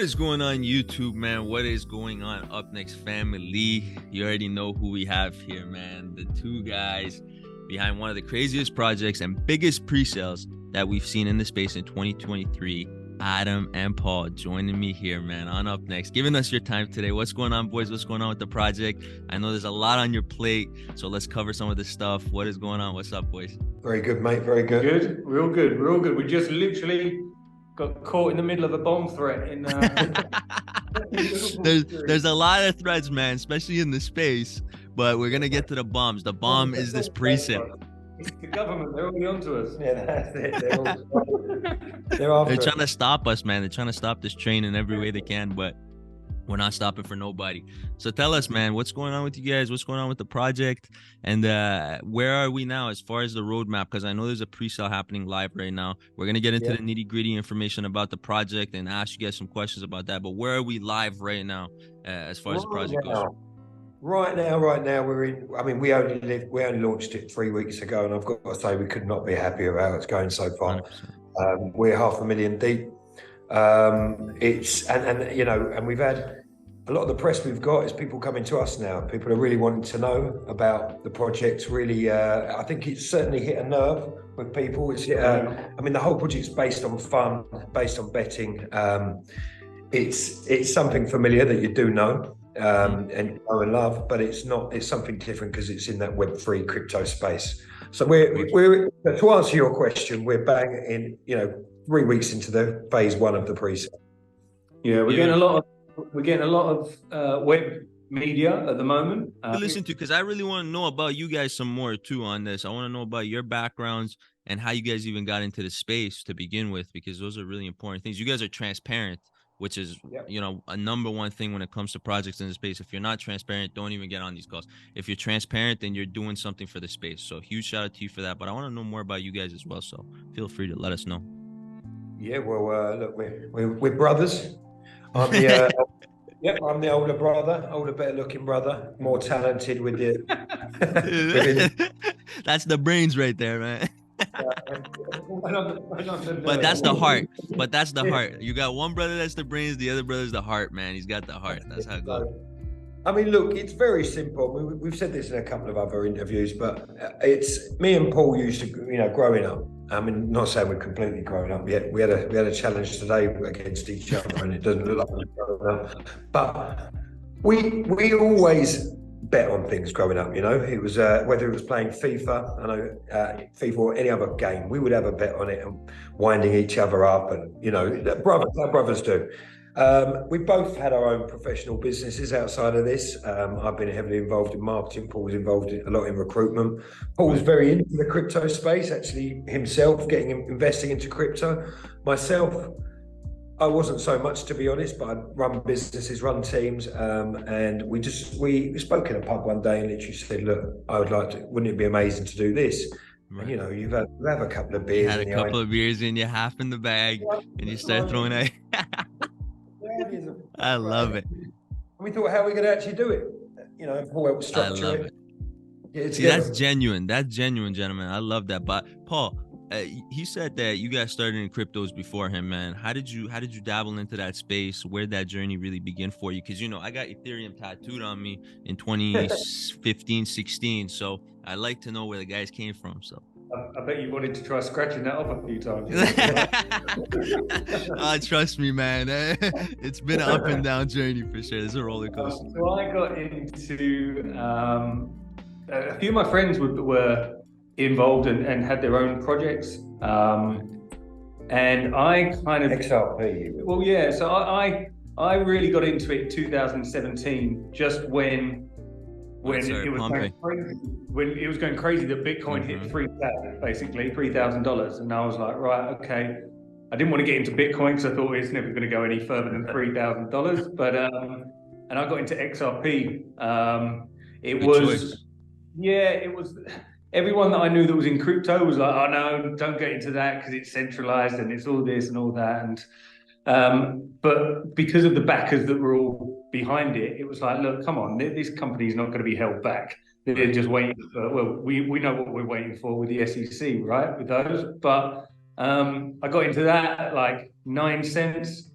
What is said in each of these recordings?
What is going on, YouTube, man? What is going on, Up Next family? You already know who we have here, man. The two guys behind one of the craziest projects and biggest pre-sales that we've seen in the space in 2023. Adam and Paul joining me here, man, on Up Next, giving us your time today. What's going on, boys? What's going on with the project? I know there's a lot on your plate, so let's cover some of this stuff. What is going on? What's up, boys? Very good, mate. Very good. Good. Real good. Real good. We just literally got caught in the middle of a bomb threat in there's a lot of threats, man, especially in the space, but we're gonna get to the bombs. The bomb is this pre-sale. It's the government, they're already onto us. Yeah, that's it. They're trying to stop us, man. They're trying to stop this train in every way they can, but we're not stopping for nobody. So tell us, man, what's going on with you guys? What's going on with the project? And where are we now as far as the roadmap? Because I know there's a pre-sale happening live right now. We're going to get into the nitty-gritty information about the project and ask you guys some questions about that. But where are we live right now as far as the project goes? Right now, we're in. I mean, we only launched it 3 weeks ago, and I've got to say we could not be happier about how it's going so far. We're 500,000 deep. And we've had a lot of the press we've got is people coming to us now. People are really wanting to know about the project. Really, I think it's certainly hit a nerve with people. It's I mean, the whole project's based on fun, based on betting. It's something familiar that you do know. And know and love, but it's something different because it's in that Web3 crypto space. So we're to answer your question, we're bang in 3 weeks into the phase one of the pre-sale. Yeah, we're getting a lot of web media at the moment. Listen to, because I really want to know about you guys some more too on this. I want to know about your backgrounds and how you guys even got into the space to begin with, because those are really important things. You guys are transparent, which is, a number one thing when it comes to projects in the space. If you're not transparent, don't even get on these calls. If you're transparent, then you're doing something for the space. So huge shout out to you for that. But I want to know more about you guys as well. So feel free to let us know. Yeah, well, look, we're brothers. I'm the I'm the older brother, better looking brother, more talented with the. That's the brains right there, man. But that's the heart. You got one brother that's the brains, the other brother's the heart, man. He's got the heart. That's how it goes. I mean, look, it's very simple. We've said this in a couple of other interviews, but it's me and Paul used to, growing up. I mean, not saying we're completely growing up yet. We had a challenge today against each other, and it doesn't look like we're growing up. But we always bet on things growing up. It was whether it was playing FIFA, I know FIFA or any other game, we would have a bet on it and winding each other up, and brothers do. We both had our own professional businesses outside of this. I've been heavily involved in marketing. Paul was involved a lot in recruitment. Paul was very into the crypto space, actually himself, investing into crypto. Myself, I wasn't so much, to be honest, but I'd run businesses, run teams, and we spoke in a pub one day and literally said, look, wouldn't it be amazing to do this? Right. And, you've had a couple of beers. You had a couple of beers in you, half in the bag, and you start throwing out. I love it. And we thought, how are we going to actually do it? Paul helped structure it. See, that's genuine. That's genuine, gentlemen. I love that. But Paul, he said that you guys started in cryptos before him, man. How did you dabble into that space? Where did that journey really begin for you? Because I got Ethereum tattooed on me in 2015, 16. So I like to know where the guys came from. So I bet you wanted to try scratching that off a few times. Trust me, man. It's been an up and down journey for sure. It's a roller coaster. So I got into a few of my friends were involved and had their own projects, and I kind of XRP. Well, yeah. So I really got into it in 2017, just when it was going crazy. When it was going crazy, that Bitcoin hit $3,000, and I was like, right, okay. I didn't want to get into Bitcoin because I thought it's never going to go any further than $3,000. But and I got into XRP. It was. Everyone that I knew that was in crypto was like, oh no, don't get into that because it's centralized and it's all this and all that. And but because of the backers that were all behind it, it was like, look, come on, this company is not going to be held back. They're just waiting for, well, we know what we're waiting for with the SEC, right? With those. But I got into that at like 9 cents.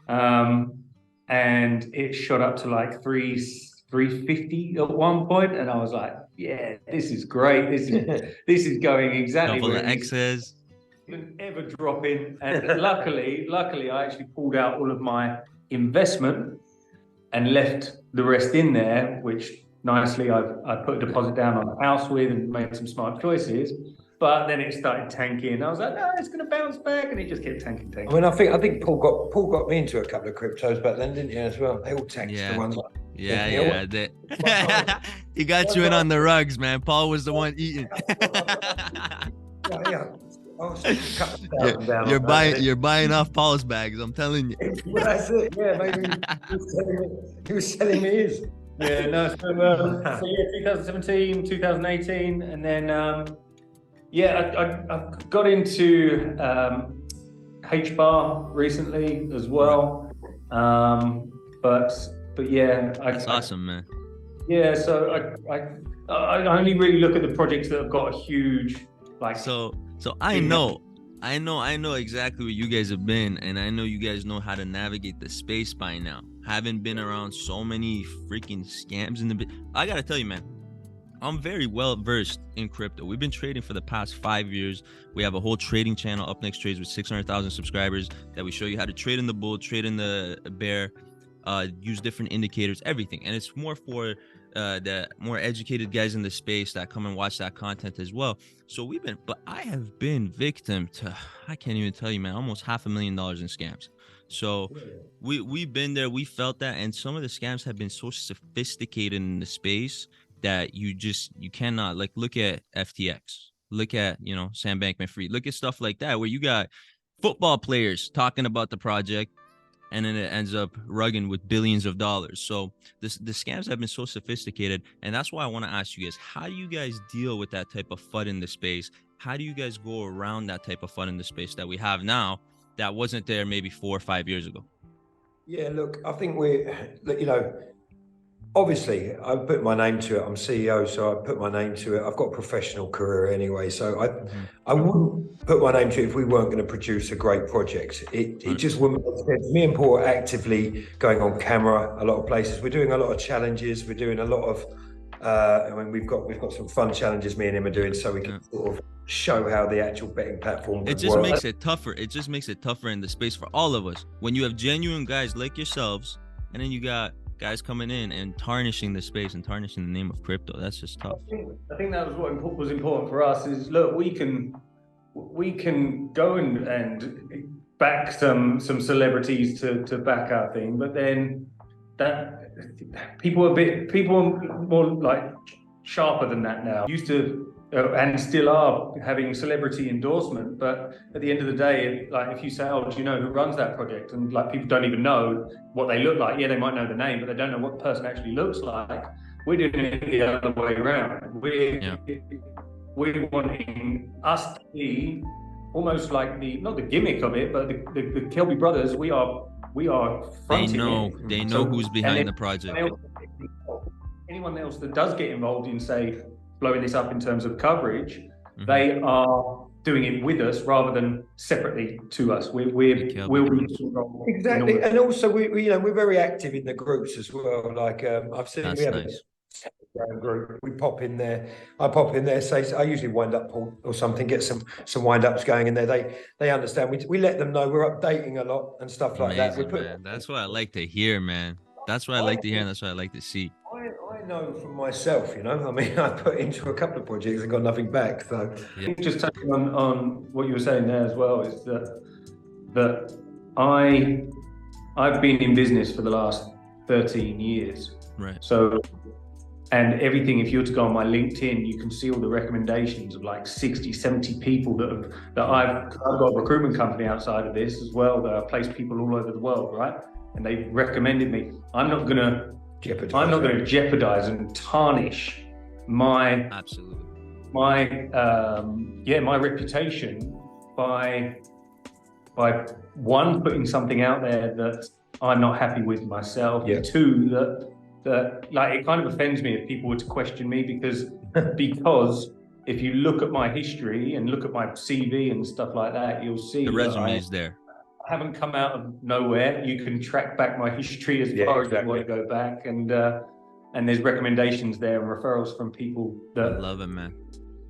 And and it shot up to like 350 at one point, and I was like, yeah, this is great. This is going exactly Couple where of it needs X's. ever drop in. And luckily I actually pulled out all of my investment and left the rest in there, which nicely I put a deposit down on the house with and made some smart choices. But then it started tanking. I was like, no, it's going to bounce back, and it just kept tanking. I mean, I think Paul got me into a couple of cryptos back then, didn't you, as well? They all tanked the ones. Yeah. He got you in on the rugs, man. Paul was the one eating. Yeah. You're buying off Paul's bags. I'm telling you. Well, that's it. Yeah, maybe he was selling me his. Yeah, no. So yeah, 2017, 2018, and then I got into 𝐻𝐵AR recently as well. But yeah, that's awesome, man. Yeah, so I only really look at the projects that have got a huge So I know exactly where you guys have been, and I know you guys know how to navigate the space by now. Having been around so many freaking scams in I gotta tell you, man, I'm very well versed in crypto. We've been trading for the past 5 years. We have a whole trading channel, UpNext Trades, with 600,000 subscribers, that we show you how to trade in the bull, trade in the bear, use different indicators, everything. And it's more for the more educated guys in the space that come and watch that content as well. So but I have been victim to, I can't even tell you, man, almost $500,000 in scams. So we've been there, we felt that, and some of the scams have been so sophisticated in the space that you cannot, like, look at FTX, look at, Sam Bankman-Fried, look at stuff like that, where you got football players talking about the project, and then it ends up rugging with billions of dollars. So the scams have been so sophisticated, and that's why I want to ask you guys, how do you guys deal with that type of FUD in the space? How do you guys go around that type of FUD in the space that we have now that wasn't there maybe 4 or 5 years ago? Yeah, look, I think obviously I put my name to it. I'm CEO, so I put my name to it. I've got a professional career anyway, so I wouldn't put my name to it if we weren't going to produce a great project. It just wouldn't make sense. Me and Paul are actively going on camera a lot of places. We're doing a lot of challenges. We're doing a lot of we've got some fun challenges me and him are doing, so we can sort of show how the actual betting platform makes it tougher. It just makes it tougher in the space for all of us when you have genuine guys like yourselves, and then you got guys coming in and tarnishing the space and tarnishing the name of crypto. That's just tough. I think that was what was important for us, is look, we can go and back some celebrities to back our thing, but then that people are more like sharper than that now. Used to and still are having celebrity endorsement, but at the end of the day, like, if you say, oh, do you know who runs that project, and like people don't even know what they look like. Yeah, they might know the name, but they don't know what the person actually looks like. We're doing it the other way around. We're wanting us to be almost like not the gimmick of it, but the Kelbie brothers. We are fronting. They know who's behind the project. Anyone else that does get involved in, say, blowing this up in terms of coverage, they are doing it with us rather than separately to us. We'll exactly, and also we're very active in the groups as well. Like I've seen, we have a group. We pop in there. I pop in there. Say, I usually wind up Paul or something. Get some wind ups going in there. They understand. We let them know we're updating a lot and stuff like that. Man. That's what I like to hear, man. That's what I like to hear, and that's what I like to see. I know from myself, I mean, I put into a couple of projects and got nothing back. So just touching on what you were saying there as well, is that I've been in business for the last 13 years. Right. So, and everything, if you were to go on my LinkedIn, you can see all the recommendations of like 60, 70 people that I've got a recruitment company outside of this as well, that I've placed people all over the world, right? And they've recommended me. I'm not going to jeopardize and tarnish my reputation by one, putting something out there that I'm not happy with myself. Yeah. Two, that like, it kind of offends me if people were to question me, because if you look at my history and look at my CV and stuff like that, you'll see the resume is there. haven't come out of nowhere. You can track back my history as far as you want to go back, and there's recommendations there and referrals from people that I love it, man.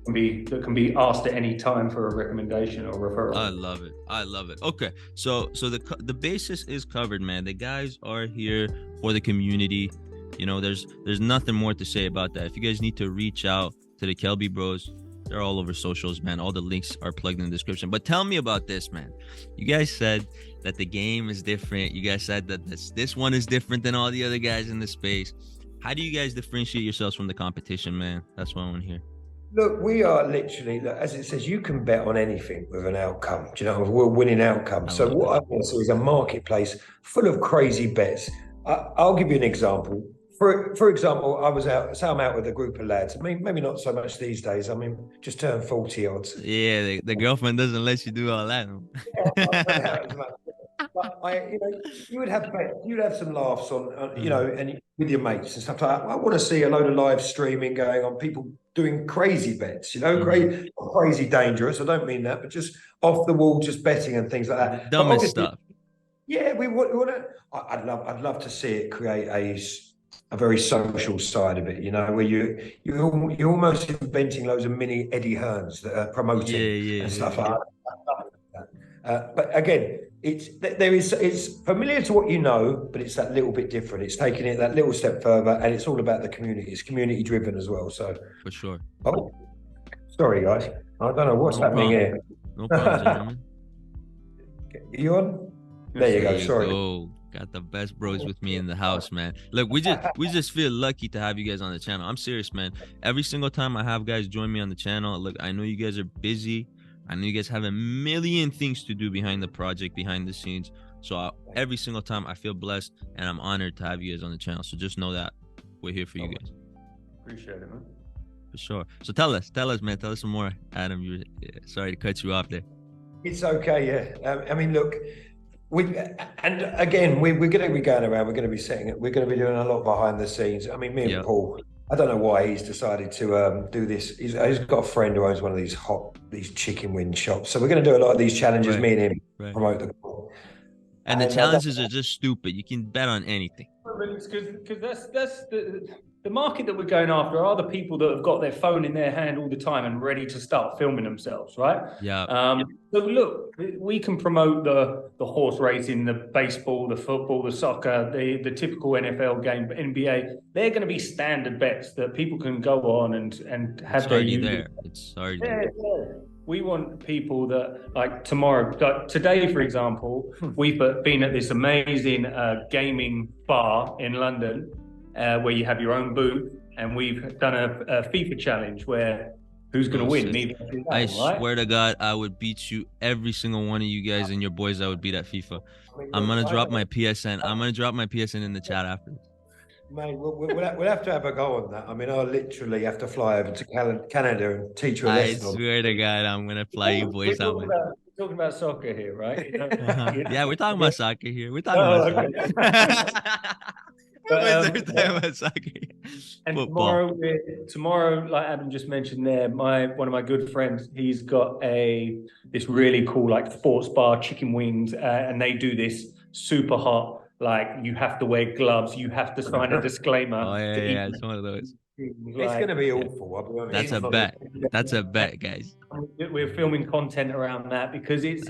Can be asked at any time for a recommendation or referral. I love it. I love it. Okay, so the basis is covered, man. The guys are here for the community. You know, there's nothing more to say about that. If you guys need to reach out to the Kelbie Bros, they're all over socials, man. All the links are plugged in the description. But tell me about this, man. You guys said that the game is different. You guys said that this one is different than all the other guys in the space. How do you guys differentiate yourselves from the competition, man? That's what I want to hear. Look, we are literally, as it says, you can bet on anything with an outcome. Do you know, we're winning outcome. So what I want to see is a marketplace full of crazy bets. I'll give you an example. For example, I'm out with a group of lads. I mean, maybe not so much these days. I mean, just turned 40 odds. Yeah, the girlfriend doesn't let you do all that. But you would have some laughs on and with your mates and stuff like that. I want to see a load of live streaming going on, people doing crazy bets, crazy dangerous. I don't mean that, but just off the wall, just betting and things like that. Dumbest stuff. Yeah, we want to. I'd love to see it create a very social side of it, where you're almost inventing loads of mini Eddie Hearns that are promoting and stuff like that. But again, it's familiar to what you know, but it's that little bit different. It's taking it that little step further, and it's all about the community. It's community driven as well. So for sure. Oh, sorry guys, I don't know what's happening here. No problem, gentlemen. You on? There you go. Sorry. Got the best bros with me in the house, man. Look, we just feel lucky to have you guys on the channel. I'm serious, man. Every single time I have guys join me on the channel, look, I know you guys are busy. I know you guys have a million things to do behind the project, behind the scenes. So every single time I feel blessed, and I'm honored to have you guys on the channel. So just know that we're here for you guys. Appreciate it, man. For sure. So tell us, man. Tell us some more, Adam. Sorry to cut you off there. It's okay, yeah. I mean, look. We're going to be going around. We're going to be setting it. We're going to be doing a lot behind the scenes. I mean, me and Paul. I don't know why he's decided to do this. He's got a friend who owns one of these chicken wing shops. So we're going to do a lot of these challenges. Me and him promote the. And the challenges are just stupid. You can bet on anything. Because that's the market that we're going after are the people that have got their phone in their hand all the time and ready to start filming themselves, right? Yeah. So look, we can promote the horse racing, the baseball, the football, the soccer, the typical NFL game, NBA. They're going to be standard bets that people can go on and have it's already there. It's already there. We want people that, like tomorrow, like today, for example, we've been at this amazing gaming bar in London where you have your own booth, and we've done a FIFA challenge where who's going to win? I swear to God, I would beat you, every single one of you guys and your boys. I would beat at FIFA. I'm going to drop my PSN. I'm going to drop my PSN in the chat after. Mate, we'll have to have a go on that. I mean, I'll literally have to fly over to Canada and teach you a lesson. I swear to God, I'm going to fly you boys out. We're talking about soccer here, right? Yeah, we're talking about soccer here. We're talking about soccer. And tomorrow, like Adam just mentioned there, one of my good friends, he's got this really cool like sports bar, chicken wings, and they do this super hot, like you have to wear gloves, you have to sign a disclaimer. Oh yeah, it's one of those. It's going to be awful. I'll be honest. That's a bet. That's a bet, guys. We're filming content around that because it's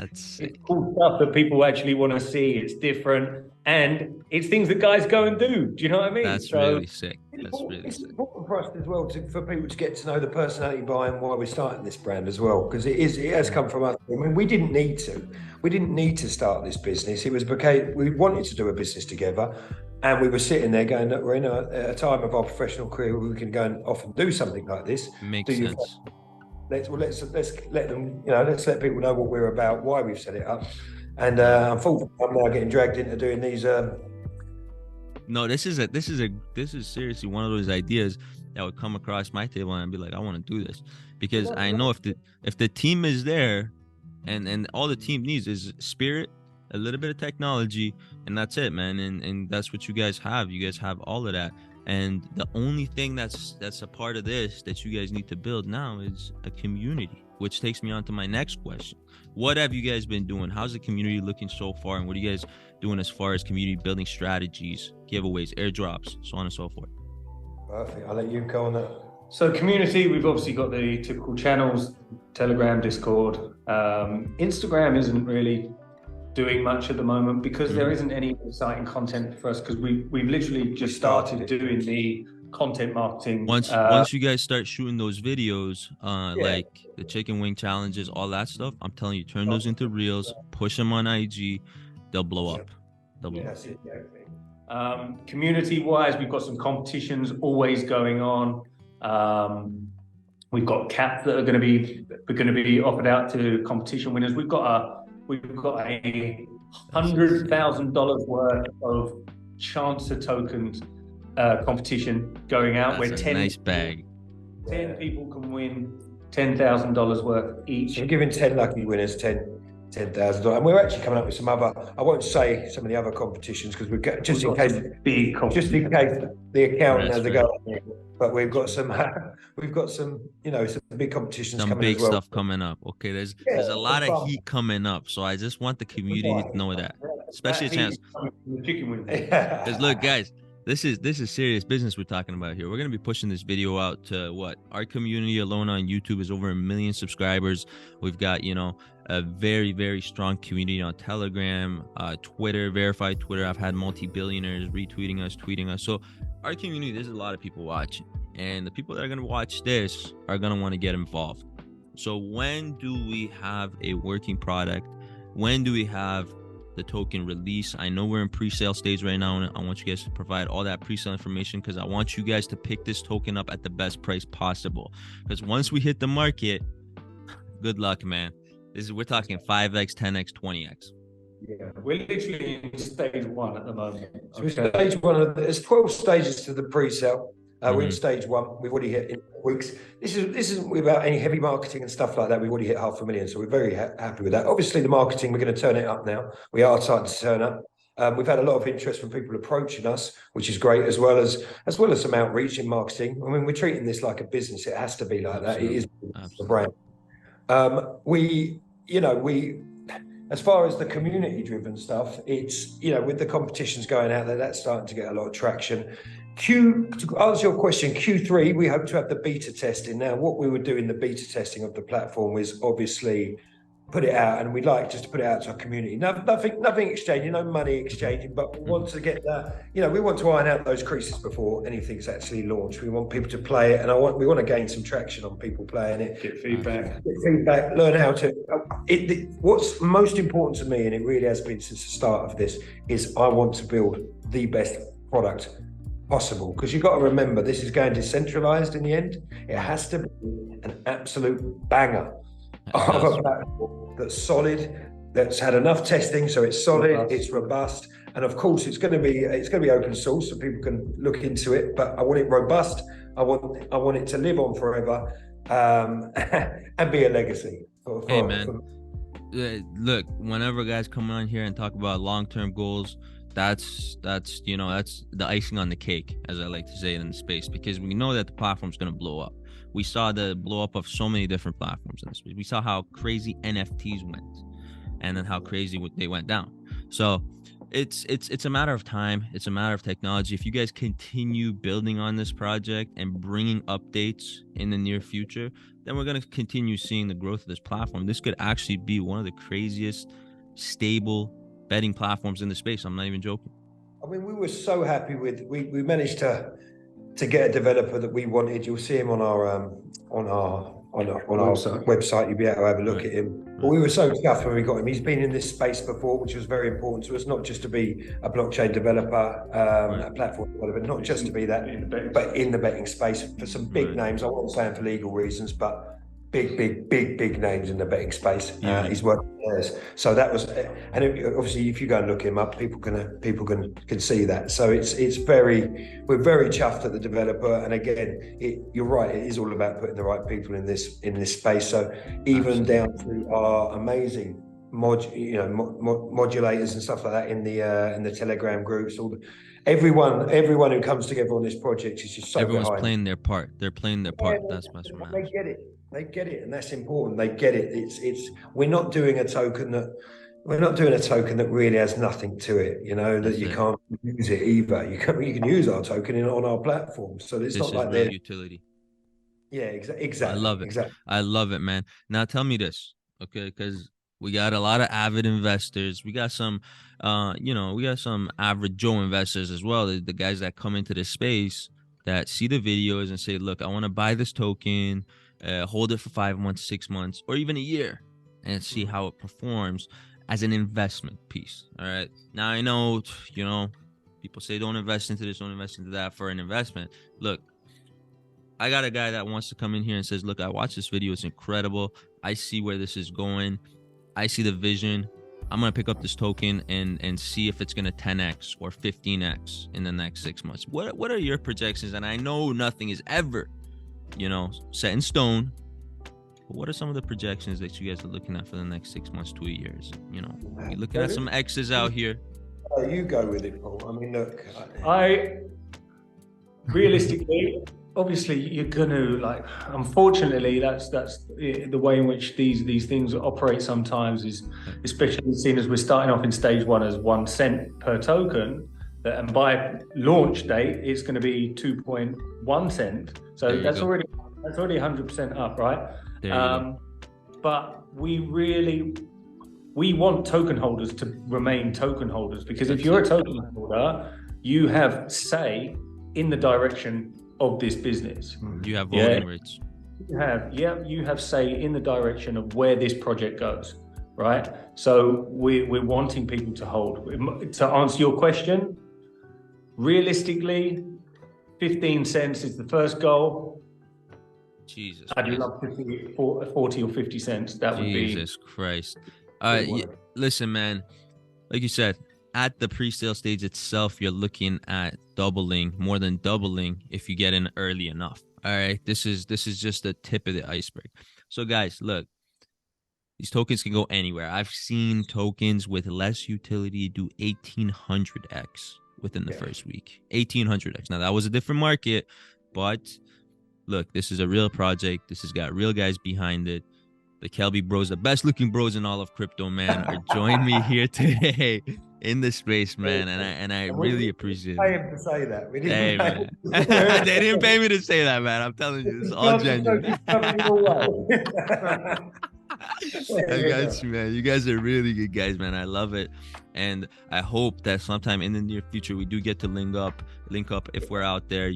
cool stuff that people actually want to see. It's different, and it's things that guys go and do. Do you know what I mean? That's really sick. It's important for us as well for people to get to know the personality behind why we're starting this brand as well, because it has come from us. I mean, we didn't need to start this business. It was because we wanted to do a business together. And we were sitting there going, look, we're in a time of our professional career where we can go and often do something like this. Makes sense. Let's let them, let's let people know what we're about, why we've set it up. And unfortunately, I'm now getting dragged into doing these. No, this is seriously one of those ideas that would come across my table, and I'd be like, I want to do this, because I know if the team is there, and all the team needs is spirit, a little bit of technology, and that's it, man. And that's what you guys have. You guys have all of that. And the only thing that's a part of this that you guys need to build now is a community, which takes me on to my next question. What have you guys been doing? How's the community looking so far? And what are you guys doing as far as community building strategies, giveaways, airdrops, so on and so forth? Perfect. I'll let you go on that. So community, we've obviously got the typical channels, Telegram, Discord. Instagram isn't really doing much at the moment because there isn't any exciting content for us, because we've literally just started doing the content marketing. Once you guys start shooting those videos, like the chicken wing challenges, all that stuff, I'm telling you, turn those into reels, push them on IG, they'll blow up. They'll blow up. Community wise, we've got some competitions always going on. We've got caps that are going to be offered out to competition winners. We've got a $100,000 worth of chancer tokens competition going out. That's where a nice bag. 10 people can win $10,000 worth each. We're giving 10 lucky winners $10,000, and we're actually coming up with some other. I won't say some of the other competitions because we've got just in case the accountant has a go. But we've got some, some big competitions some coming big as well. stuff coming up. Okay, there's a lot of heat coming up, so I just want the community to know that, especially a chance. Because look, guys, this is serious business we're talking about here. We're gonna be pushing this video out to what our community alone on YouTube is over 1 million subscribers. We've got a very, very strong community on Telegram, Twitter, verified Twitter. I've had multi-billionaires retweeting us, tweeting us. So our community, there's a lot of people watching, and the people that are going to watch this are going to want to get involved. So when do we have a working product? When do we have the token release? I know we're in pre-sale stage right now, and I want you guys to provide all that pre-sale information because I want you guys to pick this token up at the best price possible. Because once we hit the market, good luck, man. We're talking 5x, 10x, 20x. Yeah, we're literally in stage 1 at the moment. So stage 1. There's 12 stages to the pre-sale. We're in stage 1. We've already hit in weeks. This isn't without any heavy marketing and stuff like that. We've already hit 500,000, so we're very happy with that. Obviously, the marketing, we're going to turn it up now. We are starting to turn up. We've had a lot of interest from people approaching us, which is great, as well as some outreach in marketing. I mean, we're treating this like a business. It has to be like that. It is a brand. As far as the community-driven stuff, it's, with the competitions going out there, that's starting to get a lot of traction. To answer your question, Q3, we hope to have the beta testing. Now, what we would do in the beta testing of the platform is obviously put it out, and we'd like just to put it out to our community. Nothing exchanging, no money exchanging, but we want to get that, we want to iron out those creases before anything's actually launched. We want people to play it, and we want to gain some traction on people playing it. Get feedback, learn how to. What's most important to me, and it really has been since the start of this, is I want to build the best product possible, because you've got to remember, this is going decentralized in the end. It has to be an absolute banger of a platform that's solid, that's had enough testing, so it's solid, it's robust, and of course it's going to be open source, so people can look into it. But I want it robust. I want it to live on forever, and be a legacy. Hey man, look, whenever guys come on here and talk about long-term goals, that's the icing on the cake, as I like to say it in the space, because we know that the platform's going to blow up. We saw the blow up of so many different platforms in this space. We saw how crazy NFTs went, and then how crazy they went down. So it's a matter of time. It's a matter of technology. If you guys continue building on this project and bringing updates in the near future, then we're going to continue seeing the growth of this platform. This could actually be one of the craziest stable betting platforms in the space. I'm not even joking. I mean, we were so happy with we managed to get a developer that we wanted. You'll see him on our website. You'll be able to have a look at him. But we were so chuffed when we got him. He's been in this space before, which was very important to us, not just to be a blockchain developer, a platform developer, not just to be that, but in the betting space for some big names. I won't say them for legal reasons, but big names in the betting space. He's working there. So that was, and obviously if you go and look him up, people can see that. So we're very chuffed at the developer. And again, you're right, it is all about putting the right people in this space. So even down to our amazing modulators and stuff like that in the Telegram groups, everyone who comes together on this project is just so everyone's behind. playing their part. They're playing their part. That's what they get it. They get it, and that's important. They get it. It's we're not doing a token that really has nothing to it. You know, that you can't use it either. You can use our token on our platform. So it's not like there's utility. Yeah, exactly. I love it. Exactly. I love it, man. Now tell me this, okay? Because we got a lot of avid investors. We got some, we got some average Joe investors as well. The guys that come into this space that see the videos and say, look, I want to buy this token, hold it for 5 months, 6 months, or even a year and see how it performs as an investment piece. All right. Now I know, people say don't invest into this, don't invest into that for an investment. Look, I got a guy that wants to come in here and says, look, I watched this video. It's incredible. I see where this is going. I see the vision. I'm going to pick up this token and see if it's going to 10x or 15x in the next 6 months. What are your projections? And I know nothing is ever, set in stone. But what are some of the projections that you guys are looking at for the next 6 months to a year? You're looking at some X's out here. You go with it, Paul. I mean, look. Realistically, obviously, you're going to unfortunately, that's the way in which these things operate sometimes is, especially seen as we're starting off in stage 1 as 1 cent per token, and by launch date, it's going to be 2.1 cent. So that's already 100% up, right? But we want token holders to remain token holders, because if you're a token holder, you have say in the direction of this business. You have voting rights. You have say in the direction of where this project goes, right? So we're wanting people to hold. To answer your question, realistically, 15 cents is the first goal. Jesus. I'd love to see 40 or 50 cents. That would be. Jesus Christ. Listen, man, like you said, at the pre-sale stage itself, you're looking at more than doubling if you get in early enough. All right. This is just the tip of the iceberg. So guys, look, these tokens can go anywhere. I've seen tokens with less utility do 1800x within the first week. 1800x. Now that was a different market, but look, this is a real project. This has got real guys behind it. The Kelbie bros, the best looking bros in all of crypto, man, are joining me here today in the space, man, and I really appreciate it. Pay him to say that. We didn't man. They didn't pay me to say that, man. I'm telling you, it's all genuine. I got you, man. You guys are really good guys, man. I love it, and I hope that sometime in the near future we do get to link up if we're out there,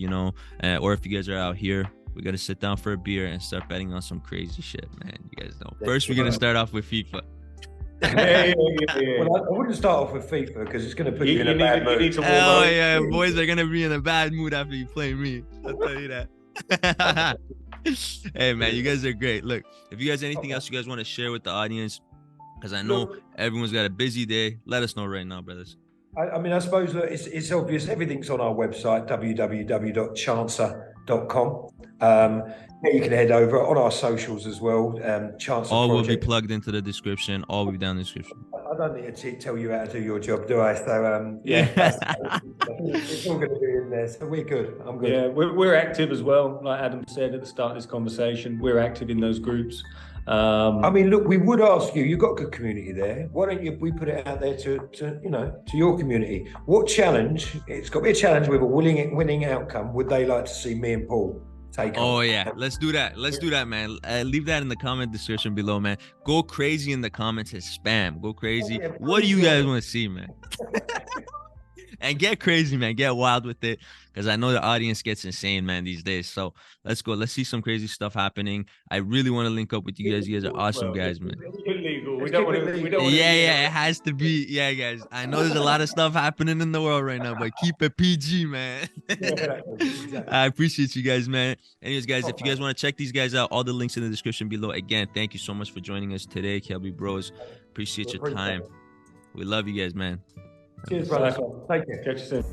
or if you guys are out here. We're going to sit down for a beer and start betting on some crazy shit, man. You guys know. First, we're going to start off with FIFA. Yeah. Well, I wouldn't start off with FIFA because it's going to put you in a bad mood. Oh, yeah. Boys are going to be in a bad mood after you play me. I'll tell you that. Hey, man, you guys are great. Look, if you guys have anything else you guys want to share with the audience, because I know everyone's got a busy day, let us know right now, brothers. I suppose that it's obvious. Everything's on our website, www.𝐿𝐿.com. You can head over on our socials as well. All will be plugged into the description. All will be down in the description. I don't need to tell you how to do your job, do I? So it's all going to be in there. So we're good. I'm good. Yeah, we're active as well. Like Adam said at the start of this conversation, we're active in those groups. Look, we would ask you. You've got a good community there. Why don't we put it out there to your community? What challenge? It's got to be a challenge with a winning outcome. Would they like to see me and Paul take on? Oh yeah, let's do that. Let's do that, man. Leave that in the comment description below, man. Go crazy in the comments and spam. Go crazy. What do you guys want to see, man? And get crazy, man. Get wild with it, because I know the audience gets insane, man, these days. So let's go. Let's see some crazy stuff happening. I really want to link up with you guys. You guys are awesome guys, man. We don't want to. Yeah, it has to be. Yeah, guys. I know there's a lot of stuff happening in the world right now, but keep it PG, man. Exactly. I appreciate you guys, man. Anyways, guys, if you guys want to check these guys out, all the links in the description below. Again, thank you so much for joining us today, Kelbie Bros. Appreciate your time. We love you guys, man. Cheers, brother. Take care. Catch you soon.